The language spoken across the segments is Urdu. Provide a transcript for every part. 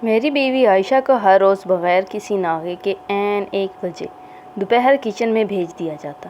میری بیوی عائشہ کو ہر روز بغیر کسی ناغے کے عین 1 بجے دوپہر کچن میں بھیج دیا جاتا،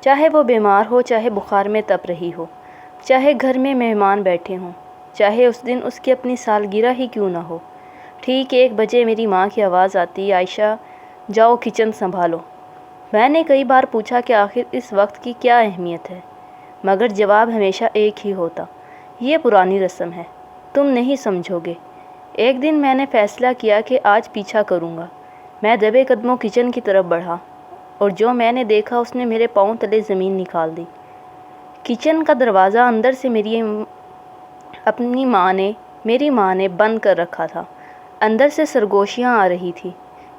چاہے وہ بیمار ہو، چاہے بخار میں تپ رہی ہو، چاہے گھر میں مہمان بیٹھے ہوں، چاہے اس دن اس کی اپنی سالگرہ ہی کیوں نہ ہو۔ ٹھیک 1 بجے میری ماں کی آواز آتی، عائشہ جاؤ کچن سنبھالو۔ میں نے کئی بار پوچھا کہ آخر اس وقت کی کیا اہمیت ہے، مگر جواب ہمیشہ ایک ہی ہوتا، یہ پرانی رسم ہے، تم نہیں سمجھو گے۔ ایک دن میں نے فیصلہ کیا کہ آج پیچھا کروں گا۔ میں دبے قدموں کچن کی طرف بڑھا اور جو میں نے دیکھا اس نے میرے پاؤں تلے زمین نکال دی۔ کچن کا دروازہ اندر سے میری ماں نے بند کر رکھا تھا۔ اندر سے سرگوشیاں آ رہی تھی،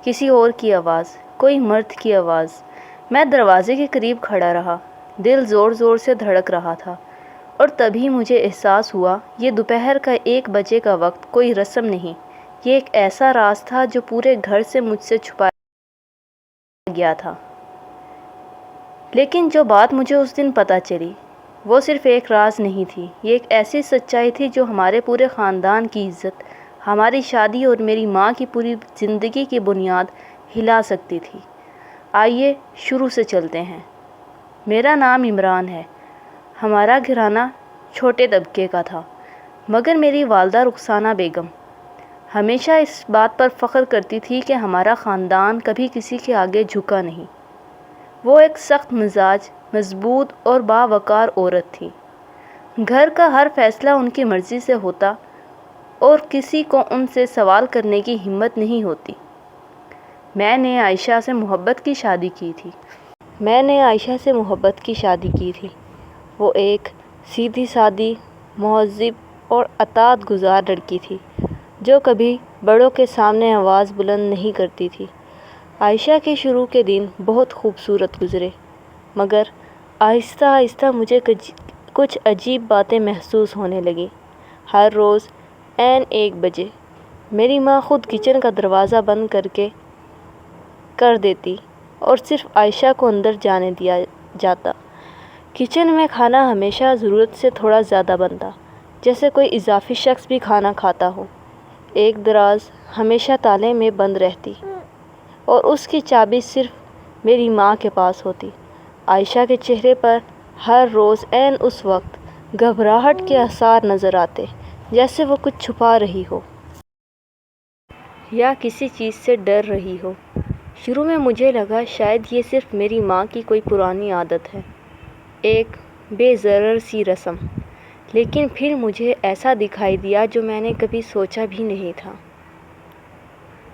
کسی اور کی آواز، کوئی مرد کی آواز۔ میں دروازے کے قریب کھڑا رہا، دل زور زور سے دھڑک رہا تھا، اور تبھی مجھے احساس ہوا یہ دوپہر کا 1 بجے کا وقت کوئی رسم نہیں، یہ ایک ایسا راز تھا جو پورے گھر سے مجھ سے چھپایا گیا تھا۔ لیکن جو بات مجھے اس دن پتہ چلی وہ صرف ایک راز نہیں تھی، یہ ایک ایسی سچائی تھی جو ہمارے پورے خاندان کی عزت، ہماری شادی اور میری ماں کی پوری زندگی کی بنیاد ہلا سکتی تھی۔ آئیے شروع سے چلتے ہیں۔ میرا نام عمران ہے۔ ہمارا گھرانہ چھوٹے طبقے کا تھا، مگر میری والدہ رخسانہ بیگم ہمیشہ اس بات پر فخر کرتی تھی کہ ہمارا خاندان کبھی کسی کے آگے جھکا نہیں۔ وہ ایک سخت مزاج، مضبوط اور باوقار عورت تھی۔ گھر کا ہر فیصلہ ان کی مرضی سے ہوتا اور کسی کو ان سے سوال کرنے کی ہمت نہیں ہوتی۔ میں نے عائشہ سے محبت کی شادی کی تھی۔ وہ ایک سیدھی سادی، مہذب اور اطاعت گزار لڑکی تھی جو کبھی بڑوں کے سامنے آواز بلند نہیں کرتی تھی۔ عائشہ کے شروع کے دن بہت خوبصورت گزرے، مگر آہستہ آہستہ مجھے کچھ عجیب باتیں محسوس ہونے لگیں۔ ہر روز عین 1 بجے میری ماں خود کچن کا دروازہ بند کر دیتی اور صرف عائشہ کو اندر جانے دیا جاتا۔ کچن میں کھانا ہمیشہ ضرورت سے تھوڑا زیادہ بنتا، جیسے کوئی اضافی شخص بھی کھانا کھاتا ہو۔ ایک دراز ہمیشہ تالے میں بند رہتی اور اس کی چابی صرف میری ماں کے پاس ہوتی۔ عائشہ کے چہرے پر ہر روز عین اس وقت گھبراہٹ کے آثار نظر آتے، جیسے وہ کچھ چھپا رہی ہو یا کسی چیز سے ڈر رہی ہو۔ شروع میں مجھے لگا شاید یہ صرف میری ماں کی کوئی پرانی عادت ہے، ایک بے ضرر سی رسم، لیکن پھر مجھے ایسا دکھائی دیا جو میں نے کبھی سوچا بھی نہیں تھا۔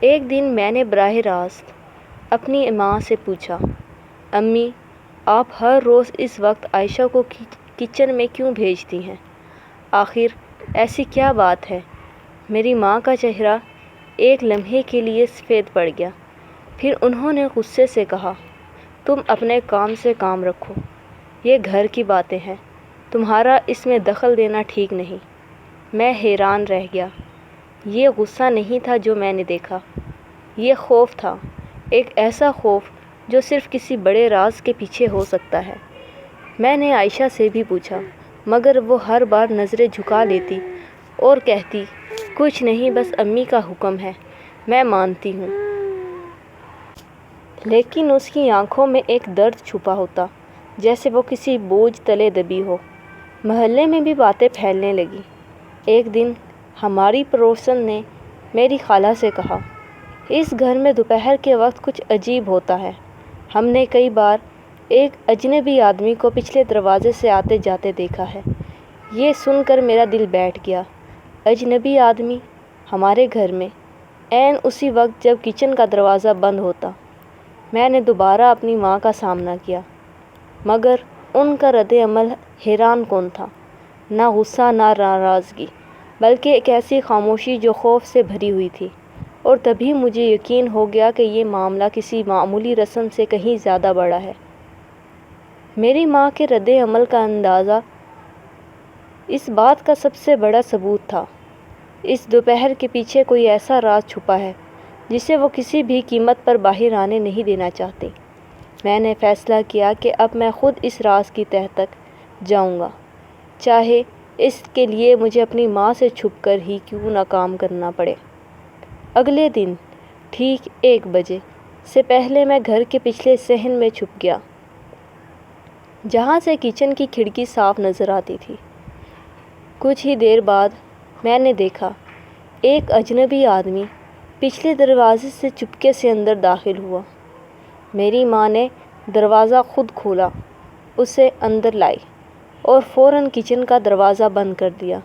ایک دن میں نے براہ راست اپنی ماں سے پوچھا، امی، آپ ہر روز اس وقت عائشہ کو کچن میں کیوں بھیجتی ہیں؟ آخر ایسی کیا بات ہے؟ میری ماں کا چہرہ ایک لمحے کے لیے سفید پڑ گیا، پھر انہوں نے غصے سے کہا، تم اپنے کام سے کام رکھو، یہ گھر کی باتیں ہیں، تمہارا اس میں دخل دینا ٹھیک نہیں۔ میں حیران رہ گیا۔ یہ غصہ نہیں تھا جو میں نے دیکھا، یہ خوف تھا، ایک ایسا خوف جو صرف کسی بڑے راز کے پیچھے ہو سکتا ہے۔ میں نے عائشہ سے بھی پوچھا، مگر وہ ہر بار نظریں جھکا لیتی اور کہتی، کچھ نہیں، بس امی کا حکم ہے، میں مانتی ہوں۔ لیکن اس کی آنکھوں میں ایک درد چھپا ہوتا، جیسے وہ کسی بوجھ تلے دبی ہو۔ محلے میں بھی باتیں پھیلنے لگیں۔ ایک دن ہماری پڑوسن نے میری خالہ سے کہا، اس گھر میں دوپہر کے وقت کچھ عجیب ہوتا ہے، ہم نے کئی بار ایک اجنبی آدمی کو پچھلے دروازے سے آتے جاتے دیکھا ہے۔ یہ سن کر میرا دل بیٹھ گیا۔ اجنبی آدمی ہمارے گھر میں، عین اسی وقت جب کچن کا دروازہ بند ہوتا۔ میں نے دوبارہ اپنی ماں کا سامنا کیا، مگر ان کا رد عمل حیران کن تھا، نہ غصہ نہ ناراضگی، بلکہ ایک ایسی خاموشی جو خوف سے بھری ہوئی تھی۔ اور تبھی مجھے یقین ہو گیا کہ یہ معاملہ کسی معمولی رسم سے کہیں زیادہ بڑا ہے۔ میری ماں کے رد عمل کا اندازہ اس بات کا سب سے بڑا ثبوت تھا، اس دوپہر کے پیچھے کوئی ایسا راز چھپا ہے جسے وہ کسی بھی قیمت پر باہر آنے نہیں دینا چاہتی۔ میں نے فیصلہ کیا کہ اب میں خود اس راز کی تہہ تک جاؤں گا، چاہے اس کے لیے مجھے اپنی ماں سے چھپ کر ہی کیوں نہ کام کرنا پڑے۔ اگلے دن ٹھیک 1 بجے سے پہلے میں گھر کے پچھلے صحن میں چھپ گیا، جہاں سے کچن کی کھڑکی صاف نظر آتی تھی۔ کچھ ہی دیر بعد میں نے دیکھا ایک اجنبی آدمی پچھلے دروازے سے چپکے سے اندر داخل ہوا۔ میری ماں نے دروازہ خود کھولا، اسے اندر لائی اور فوراً کچن کا دروازہ بند کر دیا۔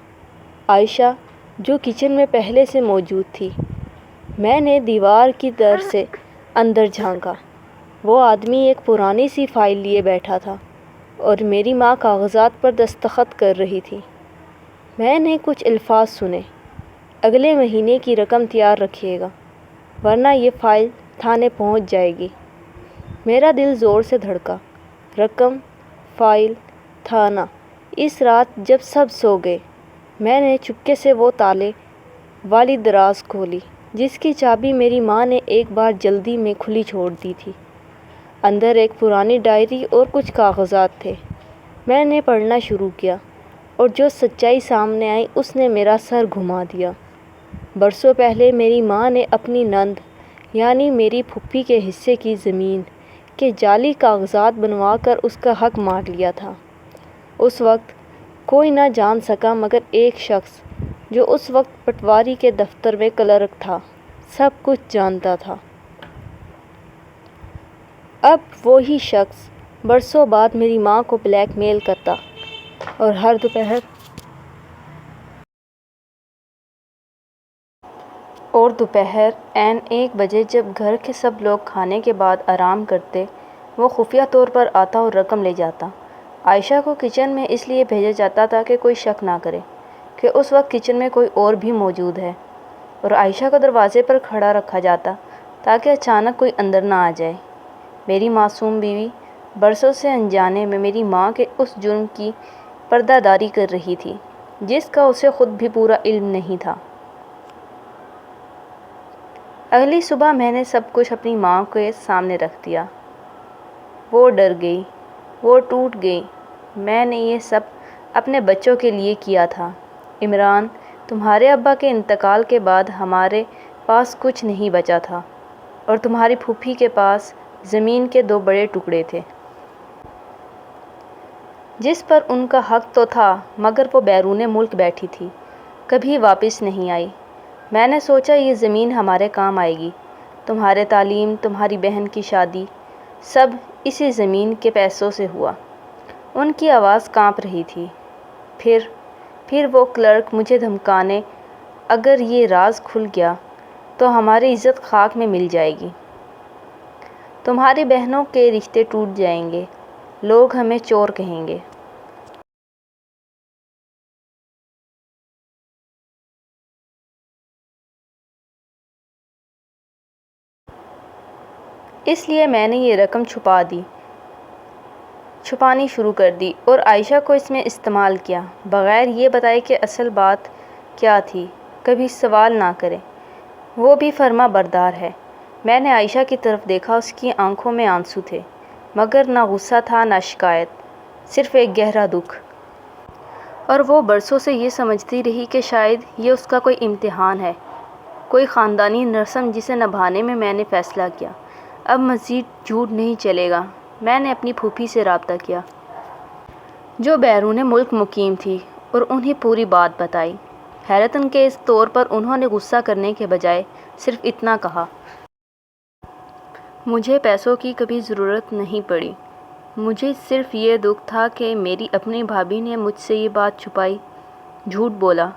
عائشہ جو کچن میں پہلے سے موجود تھی، میں نے دیوار کی در سے اندر جھانکا۔ وہ آدمی ایک پرانی سی فائل لیے بیٹھا تھا اور میری ماں کاغذات پر دستخط کر رہی تھی۔ میں نے کچھ الفاظ سنے، اگلے مہینے کی رقم تیار رکھیے گا ورنہ یہ فائل تھانے پہنچ جائے گی۔ میرا دل زور سے دھڑکا۔ رقم، فائل، تھانہ۔ اس رات جب سب سو گئے، میں نے چپکے سے وہ تالے والی دراز کھولی جس کی چابی میری ماں نے ایک بار جلدی میں کھلی چھوڑ دی تھی۔ اندر ایک پرانی ڈائری اور کچھ کاغذات تھے۔ میں نے پڑھنا شروع کیا اور جو سچائی سامنے آئی اس نے میرا سر گھما دیا۔ برسوں پہلے میری ماں نے اپنی نند یعنی میری پھوپھی کے حصے کی زمین کے جعلی کاغذات بنوا کر اس کا حق مار لیا تھا۔ اس وقت کوئی نہ جان سکا مگر ایک شخص جو اس وقت پٹواری کے دفتر میں کلرک تھا، سب کچھ جانتا تھا۔ اب وہی شخص برسوں بعد میری ماں کو بلیک میل کرتا اور دوپہر عین 1 بجے جب گھر کے سب لوگ کھانے کے بعد آرام کرتے، وہ خفیہ طور پر آتا اور رقم لے جاتا۔ عائشہ کو کچن میں اس لیے بھیجا جاتا تھا کہ کوئی شک نہ کرے کہ اس وقت کچن میں کوئی اور بھی موجود ہے، اور عائشہ کو دروازے پر کھڑا رکھا جاتا تاکہ اچانک کوئی اندر نہ آ جائے۔ میری معصوم بیوی برسوں سے انجانے میں میری ماں کے اس جرم کی پردہ داری کر رہی تھی جس کا اسے خود بھی پورا علم نہیں تھا۔ اگلی صبح میں نے سب کچھ اپنی ماں کے سامنے رکھ دیا۔ وہ ڈر گئی، وہ ٹوٹ گئی۔ میں نے یہ سب اپنے بچوں کے لیے کیا تھا۔ عمران، تمہارے ابا کے انتقال کے بعد ہمارے پاس کچھ نہیں بچا تھا اور تمہاری پھوپھی کے پاس زمین کے 2 بڑے ٹکڑے تھے جس پر ان کا حق تو تھا مگر وہ بیرون ملک بیٹھی تھی، کبھی واپس نہیں آئی۔ میں نے سوچا یہ زمین ہمارے کام آئے گی۔ تمہارے تعلیم، تمہاری بہن کی شادی، سب اسی زمین کے پیسوں سے ہوا۔ ان کی آواز کانپ رہی تھی۔ پھر وہ کلرک مجھے دھمکانے، اگر یہ راز کھل گیا تو ہماری عزت خاک میں مل جائے گی، تمہاری بہنوں کے رشتے ٹوٹ جائیں گے، لوگ ہمیں چور کہیں گے۔ اس لیے میں نے یہ رقم چھپانی شروع کر دی اور عائشہ کو اس میں استعمال کیا، بغیر یہ بتائے کہ اصل بات کیا تھی۔ کبھی سوال نہ کرے، وہ بھی فرما بردار ہے۔ میں نے عائشہ کی طرف دیکھا، اس کی آنکھوں میں آنسو تھے مگر نہ غصہ تھا نہ شکایت، صرف ایک گہرا دکھ۔ اور وہ برسوں سے یہ سمجھتی رہی کہ شاید یہ اس کا کوئی امتحان ہے، کوئی خاندانی رسم جسے نبھانے میں نے فیصلہ کیا۔ اب مزید جھوٹ نہیں چلے گا۔ میں نے اپنی پھوپھی سے رابطہ کیا جو بیرون ملک مقیم تھی اور انہیں پوری بات بتائی۔ حیرت انگیز طور پر انہوں نے غصہ کرنے کے بجائے صرف اتنا کہا، مجھے پیسوں کی کبھی ضرورت نہیں پڑی، مجھے صرف یہ دکھ تھا کہ میری اپنی بھابھی نے مجھ سے یہ بات چھپائی، جھوٹ بولا۔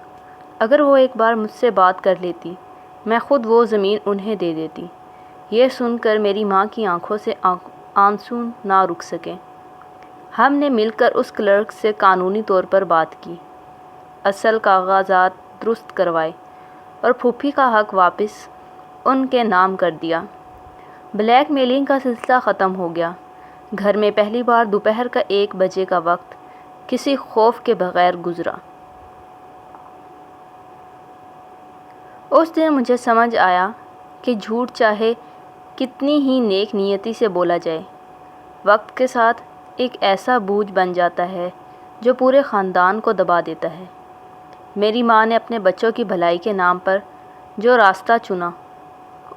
اگر وہ ایک بار مجھ سے بات کر لیتی، میں خود وہ زمین انہیں دے دیتی۔ یہ سن کر میری ماں کی آنکھوں سے آنسو نہ رک سکے۔ ہم نے مل کر اس کلرک سے قانونی طور پر بات کی، اصل کاغذات درست کروائے اور پھوپھی کا حق واپس ان کے نام کر دیا۔ بلیک میلنگ کا سلسلہ ختم ہو گیا۔ گھر میں پہلی بار دوپہر کا 1 بجے کا وقت کسی خوف کے بغیر گزرا۔ اس دن مجھے سمجھ آیا کہ جھوٹ چاہے کتنی ہی نیک نیتی سے بولا جائے، وقت کے ساتھ ایک ایسا بوجھ بن جاتا ہے جو پورے خاندان کو دبا دیتا ہے۔ میری ماں نے اپنے بچوں کی بھلائی کے نام پر جو راستہ چنا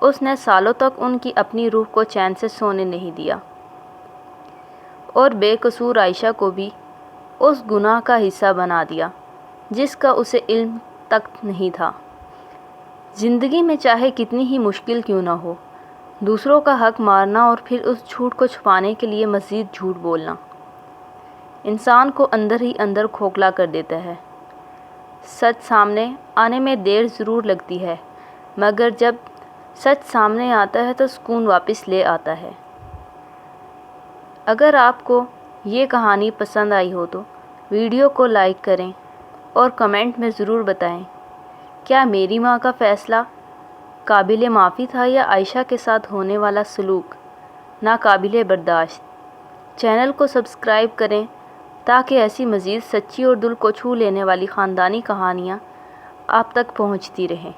اس نے سالوں تک ان کی اپنی روح کو چین سے سونے نہیں دیا، اور بے قصور عائشہ کو بھی اس گناہ کا حصہ بنا دیا جس کا اسے علم تک نہیں تھا۔ زندگی میں چاہے کتنی ہی مشکل کیوں نہ ہو، دوسروں کا حق مارنا اور پھر اس جھوٹ کو چھپانے کے لیے مزید جھوٹ بولنا انسان کو اندر ہی اندر کھوکھلا کر دیتا ہے۔ سچ سامنے آنے میں دیر ضرور لگتی ہے، مگر جب سچ سامنے آتا ہے تو سکون واپس لے آتا ہے۔ اگر آپ کو یہ کہانی پسند آئی ہو تو ویڈیو کو لائک کریں اور کمنٹ میں ضرور بتائیں، کیا میری ماں کا فیصلہ قابل معافی تھا یا عائشہ کے ساتھ ہونے والا سلوک ناقابل برداشت؟ چینل کو سبسکرائب کریں تاکہ ایسی مزید سچی اور دل کو چھو لینے والی خاندانی کہانیاں آپ تک پہنچتی رہیں۔